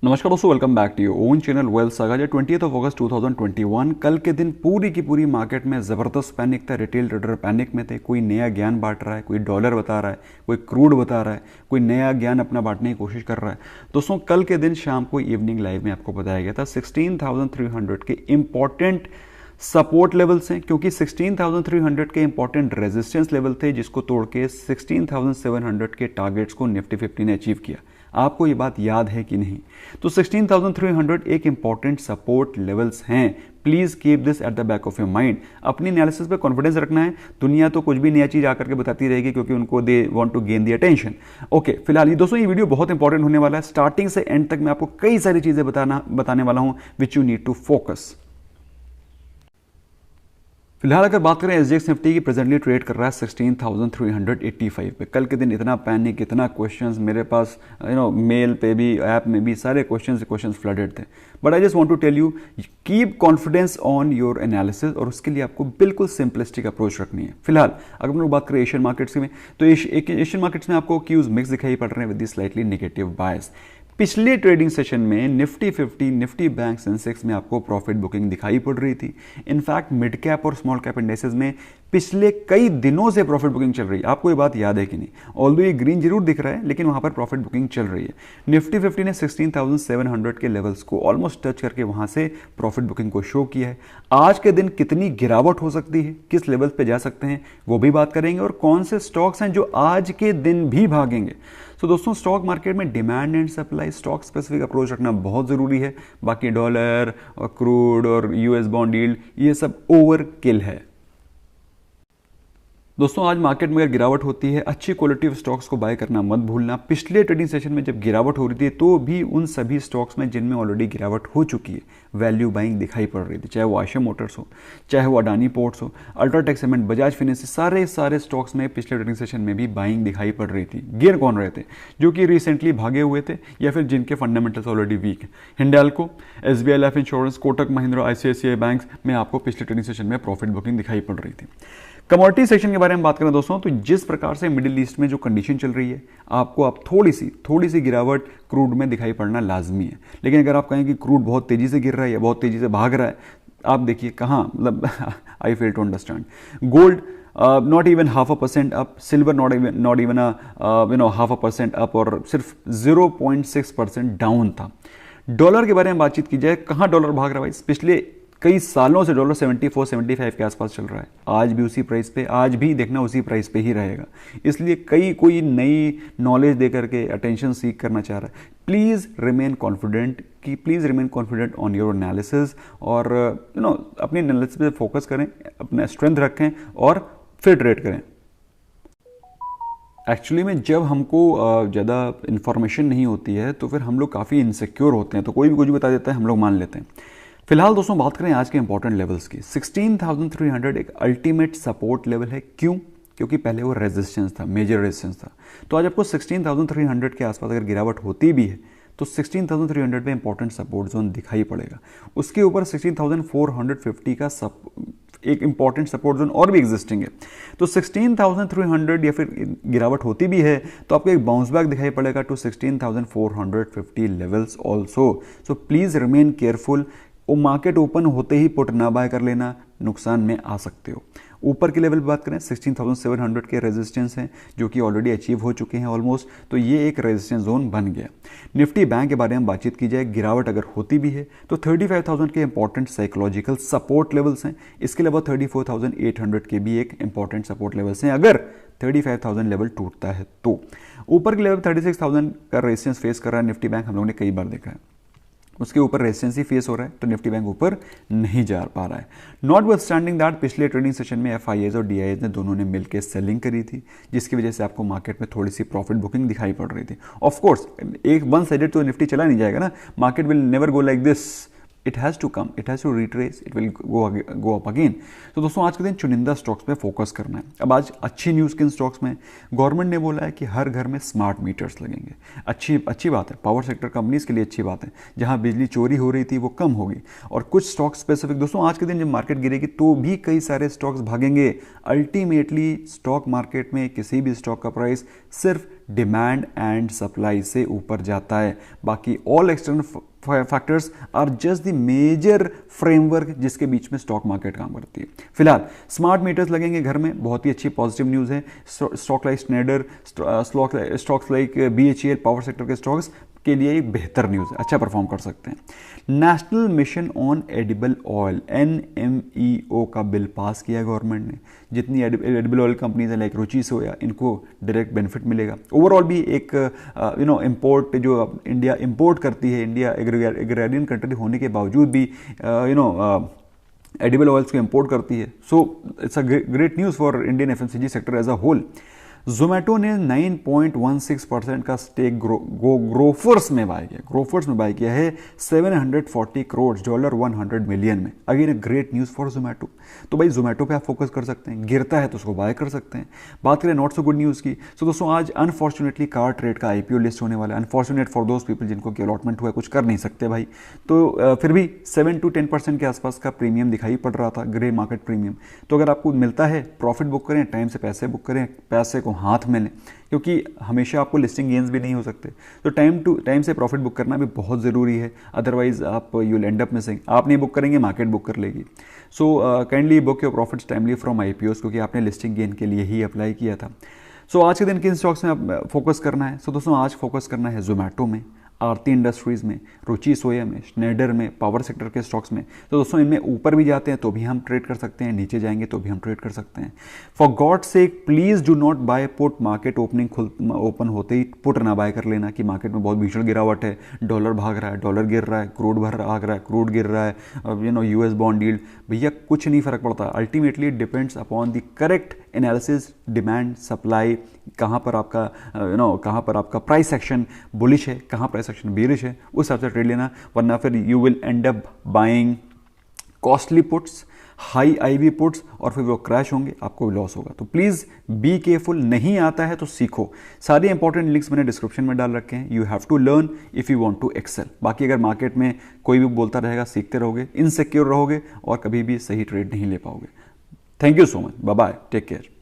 नमस्कार दोस्तों, welcome back to your own channel wealth saga. जो 20 अगस्त 2021 कल के दिन पूरी की पूरी मार्केट में ज़बरदस्त पैनिक था। रिटेल ट्रेडर पैनिक में थे। कोई नया ज्ञान बांट रहा है, कोई डॉलर बता रहा है, कोई क्रूड बता रहा है, कोई नया ज्ञान अपना बांटने की कोशिश कर रहा है। दोस्तों कल के दिन शाम को इवनिंग लाइव में आपको बताया गया था 16,300 के इंपॉर्टेंट सपोर्ट लेवल्स हैं, क्योंकि 16,300 के इंपॉर्टेंट रेजिस्टेंस लेवल थे जिसको तोड़ के 16,700 के टारगेट्स को निफ्टी 50 ने अचीव किया। आपको ये बात याद है कि नहीं? तो 16,300 एक इंपॉर्टेंट सपोर्ट लेवल्स हैं। Please keep this at the back of your mind. अपनी एनालिसिस पे कॉन्फिडेंस रखना है। दुनिया तो कुछ भी नया चीज आकर के बताती रहेगी, क्योंकि उनको they want to gain the attention. Okay, फिलहाल ये दोस्तों ये वीडियो बहुत इंपॉर्टेंट होने वाला है। स्टार्टिंग से एंड तक मैं आपको कई सारी चीजें बताने वाला हूं which you need to focus. फिलहाल अगर बात करें एसजीएक्स निफ्टी की, प्रेजेंटली ट्रेड कर रहा है 16,385 पे। कल के दिन इतना पैनिक, इतना क्वेश्चंस मेरे पास मेल पे भी, ऐप में भी सारे क्वेश्चंस फ्लडेड थे। But I just want to tell you, keep confidence on your analysis, और उसके लिए आपको बिल्कुल सिंपलिस्टिक अप्रोच रखनी है। फिलहाल अगर हम लोग बात करें एशियन मार्केट्स में, तो एशियन मार्केट्स में आपको क्यूज मिक्स दिखाई पड़ रहे हैं विद स्लाइटली नेगेटिव बायस। पिछले ट्रेडिंग सेशन में निफ्टी 50, निफ्टी बैंक, सेंसेक्स में आपको प्रॉफिट बुकिंग दिखाई पड़ रही थी। इनफैक्ट मिड कैप और स्मॉल कैप इंडेक्सेस में पिछले कई दिनों से प्रॉफिट बुकिंग चल रही है। आपको ये बात याद है कि नहीं? ऑल्दो ये ग्रीन जरूर दिख रहा है, लेकिन वहां पर प्रॉफिट बुकिंग चल रही है। निफ्टी 50 ने 16,700 के लेवल्स को ऑलमोस्ट टच करके वहां से प्रॉफिट बुकिंग को शो किया है। आज के दिन कितनी गिरावट हो सकती है, किस लेवल पे जा सकते हैं, वो भी बात करेंगे, और कौन से स्टॉक्स हैं जो आज के दिन भी भागेंगे। तो दोस्तों स्टॉक मार्केट में demand and supply, stock specific approach रखना बहुत जरूरी है। बाकी डॉलर और क्रूड और यूएस बॉन्ड यील्ड ये सब ओवर किल है। दोस्तों आज मार्केट में अगर गिरावट होती है, अच्छी क्वालिटी ऑफ स्टॉक्स को बाय करना मत भूलना। पिछले ट्रेडिंग सेशन में जब गिरावट हो रही थी तो भी उन सभी स्टॉक्स में जिनमें ऑलरेडी गिरावट हो चुकी है वैल्यू बाइंग दिखाई पड़ रही थी, चाहे वो आयशा मोटर्स हो, चाहे वो अडानी पोर्ट्स हो, अल्ट्राटेक सीमेंट, बजाज फाइनेंस, सारे स्टॉक्स में पिछले ट्रेडिंग सेशन में भी बाइंग दिखाई पड़ रही थी। गिर कौन रहे थे? जो कि रिसेंटली भागे हुए थे या फिर जिनके फंडामेंटल्स ऑलरेडी वीक है। Hindalco, SBI life insurance, Kotak Mahindra, ICICI bank में आपको पिछले ट्रेडिंग सेशन में प्रॉफिट बुकिंग दिखाई पड़ रही थी। कमोडिटी सेक्शन के बारे में बात करें दोस्तों, तो जिस प्रकार से मिडिल ईस्ट में जो कंडीशन चल रही है, आपको अब थोड़ी सी गिरावट क्रूड में दिखाई पड़ना लाजमी है। लेकिन अगर आप कहें कि क्रूड बहुत तेजी से गिर रहा है या बहुत तेजी से भाग रहा है, आप देखिए कहाँ, मतलब I fail to understand. Gold not even 0.5% up, silver not even 0.5% up, और सिर्फ 0.6% डाउन था। डॉलर के बारे में बातचीत की जाए, कहाँ डॉलर भाग रहा है भाई? पिछले कई सालों से डॉलर 74-75 के आसपास चल रहा है। आज भी उसी प्राइस पे, आज भी देखना उसी प्राइस पे ही रहेगा। इसलिए कोई नई नॉलेज दे करके अटेंशन सीख करना चाह रहा है। Please remain confident on your analysis, और अपनी एनालिसिस पे फोकस करें, अपना स्ट्रेंथ रखें और फिर ट्रेड करें। एक्चुअली में जब हमको ज़्यादा इन्फॉर्मेशन नहीं होती है तो फिर हम लोग काफ़ी इनसिक्योर होते हैं, तो कोई भी कुछ बता देता है, हम लोग मान लेते हैं। फिलहाल दोस्तों बात करें आज के इंपॉर्टेंट लेवल्स की। 16,300 एक अल्टीमेट सपोर्ट लेवल है। क्यों? क्योंकि पहले वो रेजिस्टेंस था, मेजर रेजिस्टेंस था। तो आज आपको 16,300 के आसपास अगर गिरावट होती भी है तो 16,300 पे इंपॉर्टेंट सपोर्ट जोन दिखाई पड़ेगा। उसके ऊपर 16,450 का एक इंपॉर्टेंट सपोर्ट जोन और भी एग्जिस्टिंग है। तो 16,300 या फिर गिरावट होती भी है तो आपको एक बाउंस बैक दिखाई पड़ेगा to 16,450 levels also. So please remain careful. वो मार्केट ओपन होते ही पुट ना बाय कर लेना, नुकसान में आ सकते हो। ऊपर के लेवल बात करें, 16,700 के रेजिस्टेंस हैं जो कि ऑलरेडी अचीव हो चुके हैं ऑलमोस्ट, तो ये एक रेजिस्टेंस जोन बन गया। निफ्टी बैंक के बारे में बातचीत की जाए, गिरावट अगर होती भी है तो 35,000 के इंपॉर्टेंट साइकोलॉजिकल सपोर्ट लेवल्स हैं। इसके अलावा 34,800 के भी एक इंपॉर्टेंट सपोर्ट लेवल्स हैं अगर 35,000 लेवल टूटता है तो। ऊपर के लेवल 36,000 का रेजिस्टेंस फेस कर रहा है निफ्टी बैंक, हम लोगों ने कई बार देखा है। उसके ऊपर रेजिस्टेंस फेस हो रहा है तो निफ्टी बैंक ऊपर नहीं जा पा रहा है। नॉट विथ स्टैंडिंग दैट, पिछले ट्रेडिंग सेशन में एफआईएस और डीआईएस ने दोनों ने मिलकर सेलिंग करी थी, जिसकी वजह से आपको मार्केट में थोड़ी सी प्रॉफिट बुकिंग दिखाई पड़ रही थी। ऑफ कोर्स एक वन साइडेड तो निफ्टी चला नहीं जाएगा ना, market will never go like this. It has to come, it has to retrace, it will go up again. तो दोस्तों आज के दिन चुनिंदा स्टॉक्स पे फोकस करना है। अब आज अच्छी न्यूज़ किन स्टॉक्स में? गवर्नमेंट ने बोला है कि हर घर में स्मार्ट मीटर्स लगेंगे। अच्छी बात है, पावर सेक्टर कंपनीज के लिए अच्छी बात है। जहां बिजली चोरी हो रही थी वो कम होगी। और कुछ स्टॉक स्पेसिफिक, दोस्तों आज के दिन जब मार्केट गिरेगी तो भी कई सारे स्टॉक्स भागेंगे। अल्टीमेटली स्टॉक मार्केट में किसी भी स्टॉक का प्राइस सिर्फ डिमांड एंड सप्लाई से ऊपर जाता है। बाकी all external factors are just the major framework जिसके बीच में स्टॉक मार्केट काम करती है। फिलहाल स्मार्ट मीटर्स लगेंगे घर में, बहुत ही अच्छी पॉजिटिव न्यूज़ है। Stock like Snider, stocks like BHEL, power sector के स्टॉक्स के लिए एक बेहतर न्यूज़ है, अच्छा परफॉर्म कर सकते हैं। National mission on edible oil NMEO का बिल पास किया गवर्नमेंट ने। जितनी एडिबल ऑयल कंपनीज हैं लाइक रुचि सोया, इनको डायरेक्ट बेनिफिट मिलेगा। ओवरऑल भी एक इंपोर्ट जो इंडिया इंपोर्ट करती है, इंडिया एग्रेरियन कंट्री होने के बावजूद भी एडिबल ऑयल्स को इंपोर्ट करती है। So it's a great news for Indian FMCG sector as a whole. Zomato ने 9.16% का स्टेक ग्रोफर्स में बाय किया। ग्रोफर्स में बाय किया है 740 करोड़ $100 मिलियन में। Again great news for Zomato. तो भाई जोमेटो पे आप फोकस कर सकते हैं, गिरता है तो उसको बाय कर सकते हैं। बात करें नॉट सो गुड न्यूज़ की, तो दोस्तों आज अनफॉर्चुनेटली कार ट्रेड का IPO लिस्ट होने वाला है। अनफॉर्चुनेट फॉर दोज पीपल जिनको की अलॉटमेंट हुआ है, कुछ कर नहीं सकते भाई। तो फिर भी 7 to 10% के आसपास का प्रीमियम दिखाई पड़ रहा था, ग्रे मार्केट प्रीमियम। तो अगर आपको मिलता है प्रॉफिट बुक करें, टाइम से पैसे बुक करें, पैसे को हाथ में लें, क्योंकि हमेशा आपको लिस्टिंग गेन्स भी नहीं हो सकते। तो टाइम से प्रॉफिट बुक करना भी बहुत ज़रूरी है, अदरवाइज आप you will and up missing. आप नहीं बुक करेंगे, मार्केट बुक कर लेगी। So kindly book your profits timely from IPOs, क्योंकि आपने लिस्टिंग गेन के लिए ही अप्लाई किया था। सो आज के दिन किन स्टॉक्स में आप फोकस करना है? सो दोस्तों आज फोकस करना है जोमेटो में, आरती इंडस्ट्रीज़ में, रुचि सोया में, स्नेडर में, पावर सेक्टर के स्टॉक्स में। तो दोस्तों इनमें ऊपर भी जाते हैं तो भी हम ट्रेड कर सकते हैं, नीचे जाएंगे तो भी हम ट्रेड कर सकते हैं। For God sake please do not buy put. Market open होते ही पुट ना बाय कर लेना कि मार्केट में बहुत भीषण गिरावट है, डॉलर भाग रहा है, डॉलर गिर रहा है, क्रूड भाग रहा है, क्रूड गिर रहा है, US बॉन्ड यील्ड। भैया कुछ नहीं फर्क पड़ता। Ultimately depends upon the correct analysis, demand supply, कहाँ पर आपका प्राइस एक्शन बुलिश है, कहाँ प्राइस एक्शन बेरिश है, उस हिसाब से ट्रेड लेना। वरना फिर you will and up buying costly puts, high IV puts, और फिर वो क्रैश होंगे, आपको लॉस होगा। तो प्लीज़ बी केयरफुल। नहीं आता है तो सीखो। सारे इंपॉर्टेंट लिंक्स मैंने डिस्क्रिप्शन में डाल रखे हैं। You have to learn if you want to excel. बाकी अगर मार्केट में कोई भी बोलता रहेगा, सीखते रहोगे, इनसिक्योर रहोगे और कभी भी सही ट्रेड नहीं ले पाओगे। Thank you so much. Bye bye, take care.